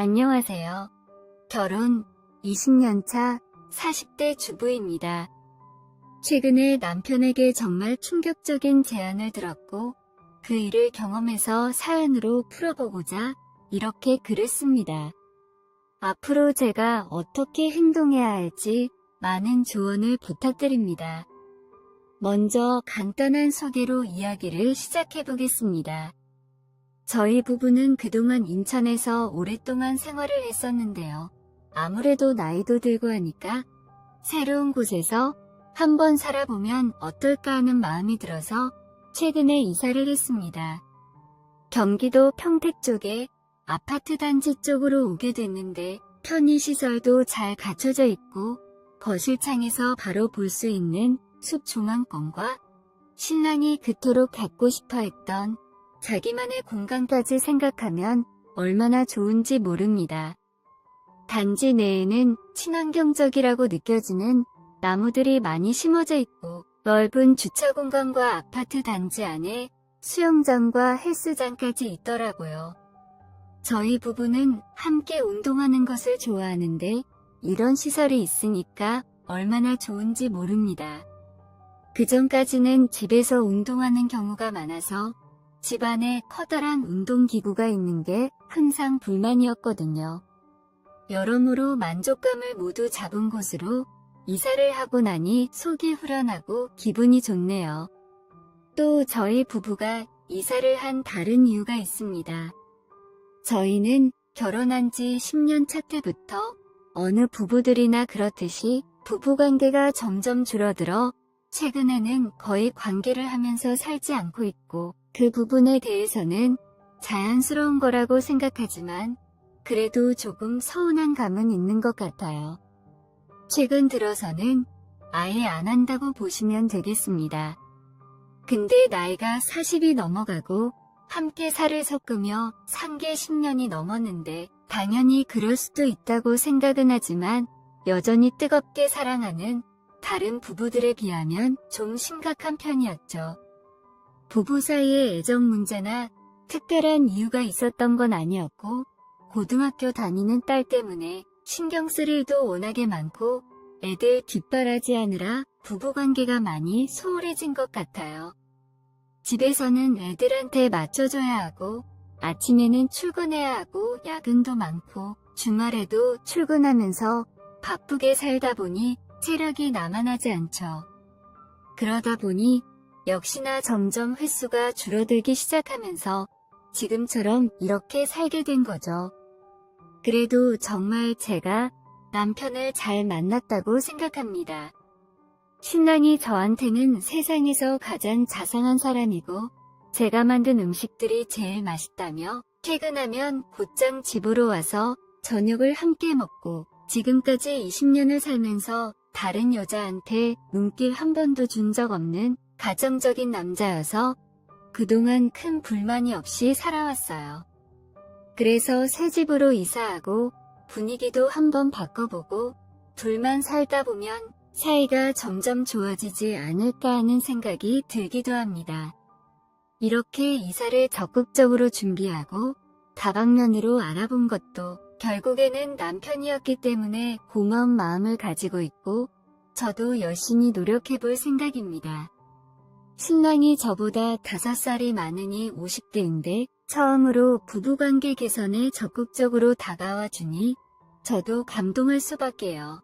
안녕하세요. 결혼 20년 차 40대 주부입니다. 최근에 남편에게 정말 충격적인 제안을 들었고 그 일을 경험해서 사연으로 풀어보고자 이렇게 글을 씁니다. 앞으로 제가 어떻게 행동해야 할지 많은 조언을 부탁드립니다. 먼저 간단한 소개로 이야기를 시작해보겠습니다. 저희 부부는 그동안 인천에서 오랫동안 생활을 했었는데요. 아무래도 나이도 들고 하니까 새로운 곳에서 한번 살아보면 어떨까 하는 마음이 들어서 최근에 이사를 했습니다. 경기도 평택 쪽에 아파트 단지 쪽으로 오게 됐는데 편의시설도 잘 갖춰져 있고 거실창에서 바로 볼 수 있는 숲 조망권과 신랑이 그토록 갖고 싶어 했던 자기만의 공간까지 생각하면 얼마나 좋은지 모릅니다. 단지 내에는 친환경적이라고 느껴지는 나무들이 많이 심어져 있고 넓은 주차 공간과 아파트 단지 안에 수영장과 헬스장까지 있더라고요. 저희 부부는 함께 운동하는 것을 좋아하는데 이런 시설이 있으니까 얼마나 좋은지 모릅니다. 그전까지는 집에서 운동하는 경우가 많아서 집안에 커다란 운동기구가 있는 게 항상 불만이었거든요. 여러모로 만족감을 모두 잡은 곳으로 이사를 하고 나니 속이 후련하고 기분이 좋네요. 또 저희 부부가 이사를 한 다른 이유가 있습니다. 저희는 결혼한 지 10년 차 때부터 어느 부부들이나 그렇듯이 부부관계가 점점 줄어들어 최근에는 거의 관계를 하면서 살지 않고 있고 그 부분에 대해서는 자연스러운 거라고 생각하지만 그래도 조금 서운한 감은 있는 것 같아요. 최근 들어서는 아예 안 한다고 보시면 되겠습니다. 근데 나이가 40이 넘어가고 함께 살을 섞으며 산 게 10년이 넘었는데 당연히 그럴 수도 있다고 생각은 하지만 여전히 뜨겁게 사랑하는 다른 부부들에 비하면 좀 심각한 편이었죠. 부부 사이의 애정 문제나 특별한 이유가 있었던 건 아니었고 고등학교 다니는 딸 때문에 신경 쓸 일도 워낙에 많고 애들 뒷바라지하느라 부부관계가 많이 소홀해진 것 같아요. 집에서는 애들한테 맞춰줘야 하고 아침에는 출근해야 하고 야근도 많고 주말에도 출근하면서 바쁘게 살다 보니 체력이 남아나지 않죠. 그러다 보니 역시나 점점 횟수가 줄어들기 시작하면서 지금처럼 이렇게 살게 된 거죠. 그래도 정말 제가 남편을 잘 만났다고 생각합니다. 신랑이 저한테는 세상에서 가장 자상한 사람이고 제가 만든 음식들이 제일 맛있다며 퇴근하면 곧장 집으로 와서 저녁을 함께 먹고 지금까지 20년을 살면서 다른 여자한테 눈길 한 번도 준 적 없는 가정적인 남자여서 그동안 큰 불만이 없이 살아왔어요. 그래서 새 집으로 이사하고 분위기도 한번 바꿔보고 둘만 살다 보면 사이가 점점 좋아지지 않을까 하는 생각이 들기도 합니다. 이렇게 이사를 적극적으로 준비하고 다방면으로 알아본 것도 결국에는 남편이었기 때문에 고마운 마음을 가지고 있고 저도 열심히 노력해볼 생각입니다. 신랑이 저보다 5살이 많으니 50대인데 처음으로 부부관계 개선에 적극적으로 다가와 주니 저도 감동할 수밖에요.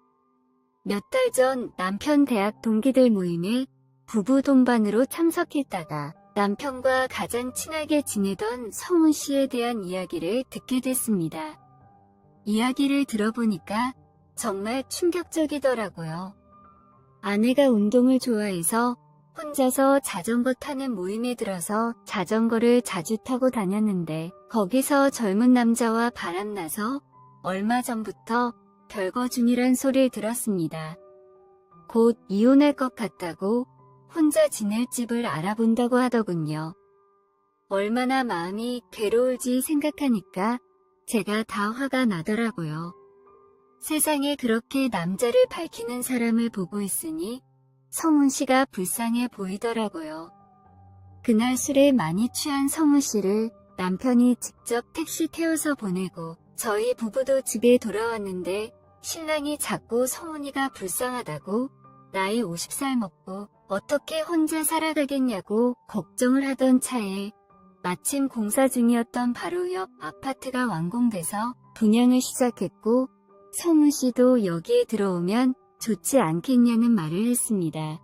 몇 달 전 남편 대학 동기들 모임에 부부 동반으로 참석했다가 남편과 가장 친하게 지내던 성훈 씨에 대한 이야기를 듣게 됐습니다. 이야기를 들어보니까 정말 충격적이더라고요. 아내가 운동을 좋아해서 혼자서 자전거 타는 모임에 들어서 자전거를 자주 타고 다녔는데 거기서 젊은 남자와 바람나서 얼마 전부터 별거 중이란 소리를 들었습니다. 곧 이혼할 것 같다고 혼자 지낼 집을 알아본다고 하더군요. 얼마나 마음이 괴로울지 생각하니까 제가 다 화가 나더라고요. 세상에 그렇게 남자를 밝히는 사람을 보고 있으니 성훈 씨가 불쌍해 보이더라고요. 그날 술에 많이 취한 성훈 씨를 남편이 직접 택시 태워서 보내고 저희 부부도 집에 돌아왔는데 신랑이 자꾸 성훈이가 불쌍하다고 나이 50살 먹고 어떻게 혼자 살아가겠냐고 걱정을 하던 차에 마침 공사 중이었던 바로 옆 아파트가 완공돼서 분양을 시작했고 성훈 씨도 여기에 들어오면 좋지 않겠냐는 말을 했습니다.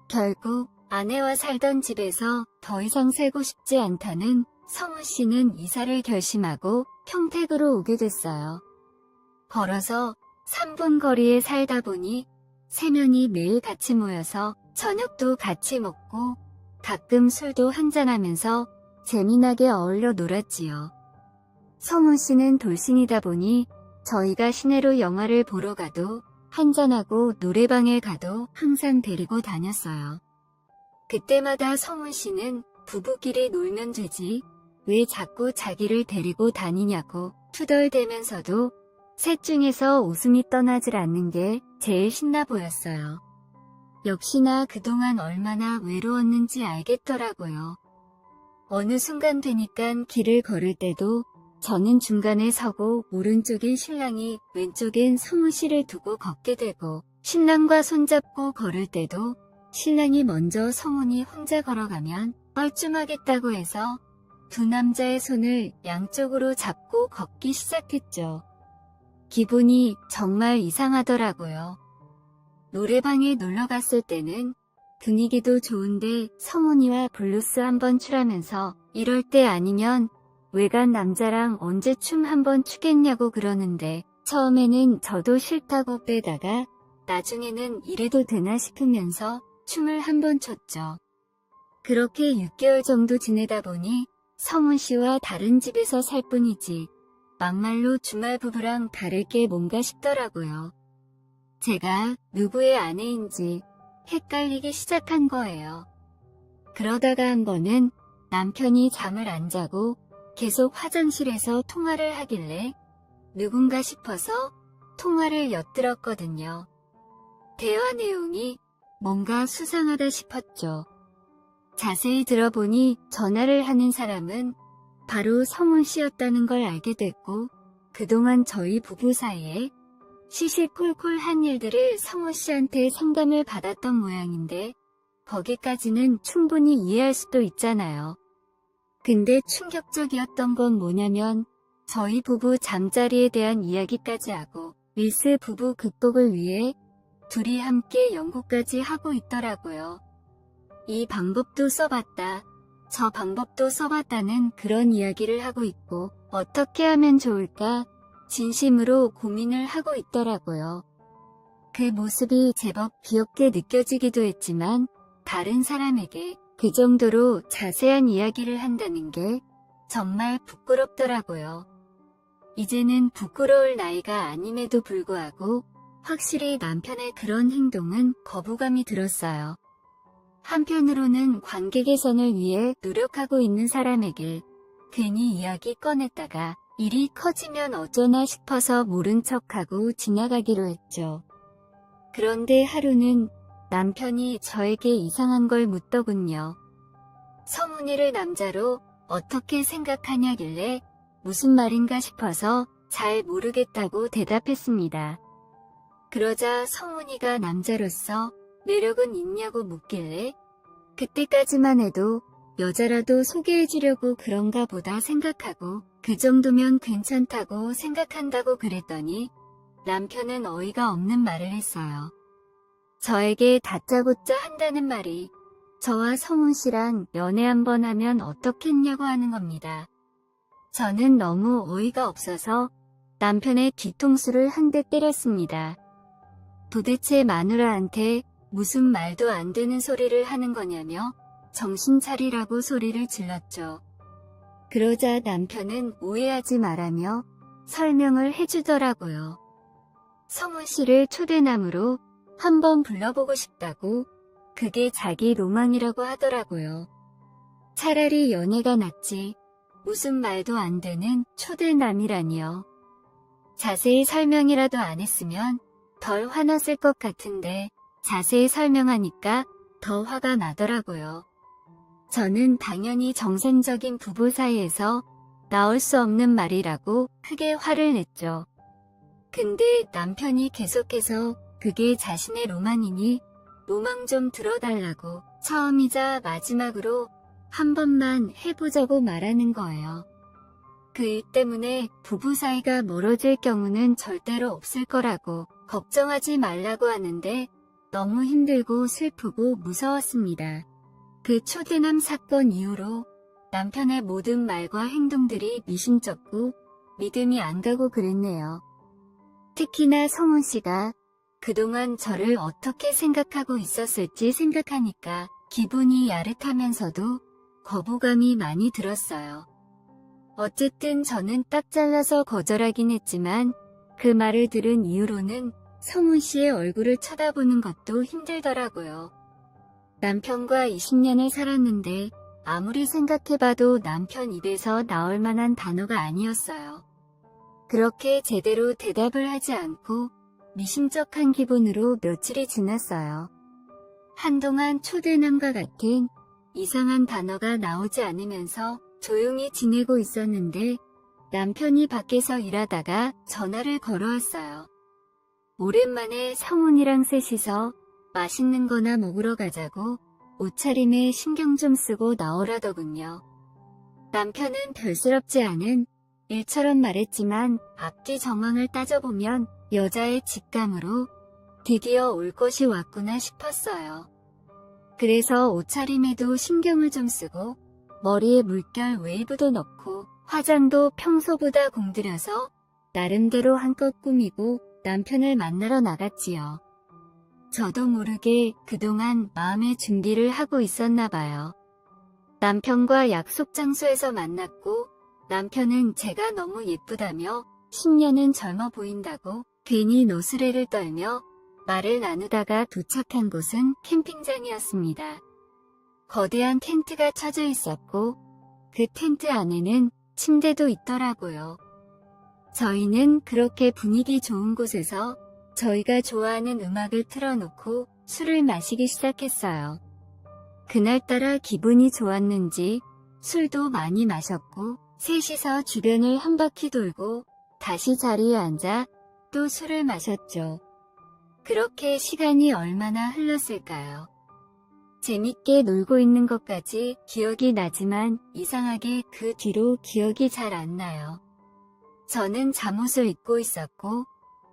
결국 아내와 살던 집에서 더 이상 살고 싶지 않다는 성훈 씨는 이사를 결심하고 평택으로 오게 됐어요. 걸어서 3분 거리에 살다 보니 3명이 매일 같이 모여서 저녁도 같이 먹고 가끔 술도 한잔하면서 재미나게 어울려 놀았지요. 성훈 씨는 돌싱이다 보니 저희가 시내로 영화를 보러 가도 한잔하고 노래방에 가도 항상 데리고 다녔어요. 그때마다 성훈 씨는 부부끼리 놀면 되지 왜 자꾸 자기를 데리고 다니냐고 투덜대면서도 셋 중에서 웃음이 떠나질 않는 게 제일 신나 보였어요. 역시나 그동안 얼마나 외로웠는지 알겠더라고요. 어느 순간 되니깐 길을 걸을 때도 저는 중간에 서고 오른쪽엔 신랑이 왼쪽엔 성훈 씨를 두고 걷게 되고 신랑과 손잡고 걸을 때도 신랑이 먼저 성훈이 혼자 걸어가면 뻘쭘하겠다고 해서 두 남자의 손을 양쪽으로 잡고 걷기 시작했죠. 기분이 정말 이상하더라고요. 노래방에 놀러 갔을 때는 분위기도 좋은데 성훈이와 블루스 한번 추라면서 이럴 때 아니면 외간 남자랑 언제 춤 한번 추겠냐고 그러는데 처음에는 저도 싫다고 빼다가 나중에는 이래도 되나 싶으면서 춤을 한번 췄죠. 그렇게 6개월 정도 지내다 보니 성훈 씨와 다른 집에서 살 뿐이지 막말로 주말 부부랑 다를 게 뭔가 싶더라고요. 제가 누구의 아내인지 헷갈리기 시작한 거예요. 그러다가 한 번은 남편이 잠을 안 자고 계속 화장실에서 통화를 하길래 누군가 싶어서 통화를 엿들었거든요. 대화 내용이 뭔가 수상하다 싶었죠. 자세히 들어보니 전화를 하는 사람은 바로 성훈 씨였다는 걸 알게 됐고 그동안 저희 부부 사이에 시시콜콜한 일들을 성훈 씨한테 상담을 받았던 모양인데 거기까지는 충분히 이해할 수도 있잖아요. 근데 충격적이었던 건 뭐냐면 저희 부부 잠자리에 대한 이야기까지 하고 밀스 부부 극복을 위해 둘이 함께 연구까지 하고 있더라고요. 이 방법도 써봤다, 저 방법도 써봤다는 그런 이야기를 하고 있고 어떻게 하면 좋을까 진심으로 고민을 하고 있더라고요. 그 모습이 제법 귀엽게 느껴지기도 했지만 다른 사람에게 그 정도로 자세한 이야기를 한다는 게 정말 부끄럽더라고요. 이제는 부끄러울 나이가 아님에도 불구하고 확실히 남편의 그런 행동은 거부감이 들었어요. 한편으로는 관계 개선을 위해 노력하고 있는 사람에게 괜히 이야기 꺼냈다가 일이 커지면 어쩌나 싶어서 모른 척하고 지나가기로 했죠. 그런데 하루는 남편이 저에게 이상한 걸 묻더군요. 성훈이를 남자로 어떻게 생각하냐길래 무슨 말인가 싶어서 잘 모르겠다고 대답했습니다. 그러자 성훈이가 남자로서 매력은 있냐고 묻길래 그때까지만 해도 여자라도 소개해주려고 그런가 보다 생각하고 그 정도면 괜찮다고 생각한다고 그랬더니 남편은 어이가 없는 말을 했어요. 저에게 다짜고짜 한다는 말이 저와 성훈 씨랑 연애 한번 하면 어떻겠냐고 하는 겁니다. 저는 너무 어이가 없어서 남편의 뒤통수를 한 대 때렸습니다. 도대체 마누라한테 무슨 말도 안 되는 소리를 하는 거냐며 정신 차리라고 소리를 질렀죠. 그러자 남편은 오해하지 말라며 설명을 해주더라고요. 성훈 씨를 초대남으로 한번 불러보고 싶다고 그게 자기 로망이라고 하더라고요. 차라리 연애가 낫지 무슨 말도 안 되는 초대남이라니요. 자세히 설명이라도 안 했으면 덜 화났을 것 같은데 자세히 설명하니까 더 화가 나더라고요. 저는 당연히 정상적인 부부 사이에서 나올 수 없는 말이라고 크게 화를 냈죠. 근데 남편이 계속해서 그게 자신의 로망이니 로망 좀 들어달라고 처음이자 마지막으로 한 번만 해보자고 말하는 거예요. 그 일 때문에 부부 사이가 멀어질 경우는 절대로 없을 거라고 걱정하지 말라고 하는데 너무 힘들고 슬프고 무서웠습니다. 그 초대남 사건 이후로 남편의 모든 말과 행동들이 미심쩍고 믿음이 안 가고 그랬네요. 특히나 성훈 씨가 그동안 저를 어떻게 생각하고 있었을지 생각하니까 기분이 야릇하면서도 거부감이 많이 들었어요. 어쨌든 저는 딱 잘라서 거절하긴 했지만 그 말을 들은 이후로는 성훈 씨의 얼굴을 쳐다보는 것도 힘들더라고요. 남편과 20년을 살았는데 아무리 생각해봐도 남편 입에서 나올 만한 단어가 아니었어요. 그렇게 제대로 대답을 하지 않고 미심쩍한 기분으로 며칠이 지났어요. 한동안 초대남과 같은 이상한 단어가 나오지 않으면서 조용히 지내고 있었는데 남편이 밖에서 일하다가 전화를 걸어왔어요. 오랜만에 성훈이랑 셋이서 맛있는 거나 먹으러 가자고 옷차림에 신경 좀 쓰고 나오라더군요. 남편은 별스럽지 않은 일처럼 말했지만 앞뒤 정황을 따져보면 여자의 직감으로 드디어 올 것이 왔구나 싶었어요. 그래서 옷차림에도 신경을 좀 쓰고 머리에 물결 웨이브도 넣고 화장도 평소보다 공들여서 나름대로 한껏 꾸미고 남편을 만나러 나갔지요. 저도 모르게 그동안 마음의 준비를 하고 있었나 봐요. 남편과 약속 장소에서 만났고 남편은 제가 너무 예쁘다며 10년은 젊어 보인다고 괜히 노스레를 떨며 말을 나누다가 도착한 곳은 캠핑장이었습니다. 거대한 텐트가 쳐져 있었고 그 텐트 안에는 침대도 있더라고요. 저희는 그렇게 분위기 좋은 곳에서 저희가 좋아하는 음악을 틀어놓고 술을 마시기 시작했어요. 그날따라 기분이 좋았는지 술도 많이 마셨고 셋이서 주변을 한 바퀴 돌고 다시 자리에 앉아 또 술을 마셨죠. 그렇게 시간이 얼마나 흘렀을까요? 재밌게 놀고 있는 것까지 기억이 나지만 이상하게 그 뒤로 기억이 잘 안 나요. 저는 잠옷을 입고 있었고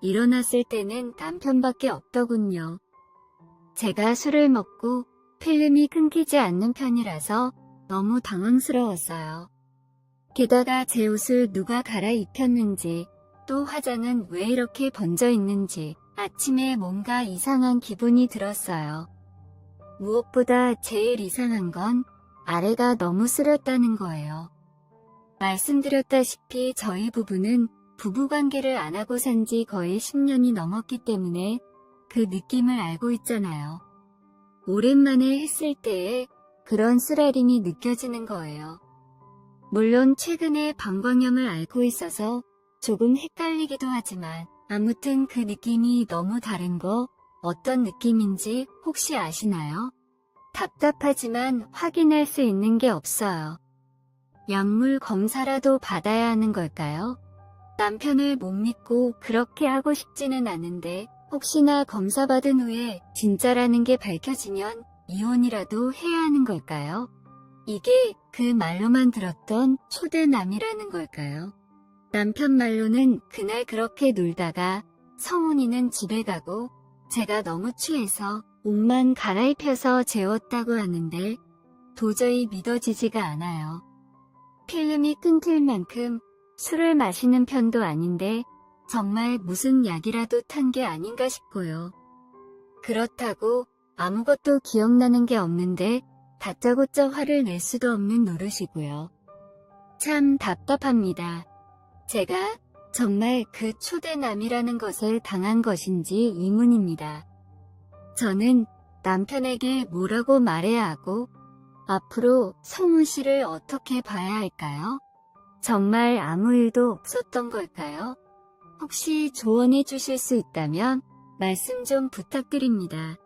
일어났을 때는 남편밖에 없더군요. 제가 술을 먹고 필름이 끊기지 않는 편이라서 너무 당황스러웠어요. 게다가 제 옷을 누가 갈아입혔는지 또 화장은 왜 이렇게 번져 있는지 아침에 뭔가 이상한 기분이 들었어요. 무엇보다 제일 이상한 건 아래가 너무 쓰렸다는 거예요. 말씀드렸다시피 저희 부부는 부부관계를 안 하고 산 지 거의 10년이 넘었기 때문에 그 느낌을 알고 있잖아요. 오랜만에 했을 때에 그런 쓰라림이 느껴지는 거예요. 물론 최근에 방광염을 앓고 있어서 조금 헷갈리기도 하지만 아무튼 그 느낌이 너무 다른 거 어떤 느낌인지 혹시 아시나요? 답답하지만 확인할 수 있는 게 없어요. 약물 검사라도 받아야 하는 걸까요? 남편을 못 믿고 그렇게 하고 싶지는 않은데 혹시나 검사받은 후에 진짜라는 게 밝혀지면 이혼이라도 해야 하는 걸까요? 이게 그 말로만 들었던 초대남이라는 걸까요? 남편 말로는 그날 그렇게 놀다가 성훈이는 집에 가고 제가 너무 취해서 옷만 갈아입혀서 재웠다고 하는데 도저히 믿어지지가 않아요. 필름이 끊길 만큼 술을 마시는 편도 아닌데 정말 무슨 약이라도 탄 게 아닌가 싶고요. 그렇다고 아무것도 기억나는 게 없는데 다짜고짜 화를 낼 수도 없는 노릇이고요. 참 답답합니다. 제가 정말 그 초대남이라는 것을 당한 것인지 의문입니다. 저는 남편에게 뭐라고 말해야 하고 앞으로 성훈 씨를 어떻게 봐야 할까요? 정말 아무 일도 없었던 걸까요? 혹시 조언해 주실 수 있다면 말씀 좀 부탁드립니다.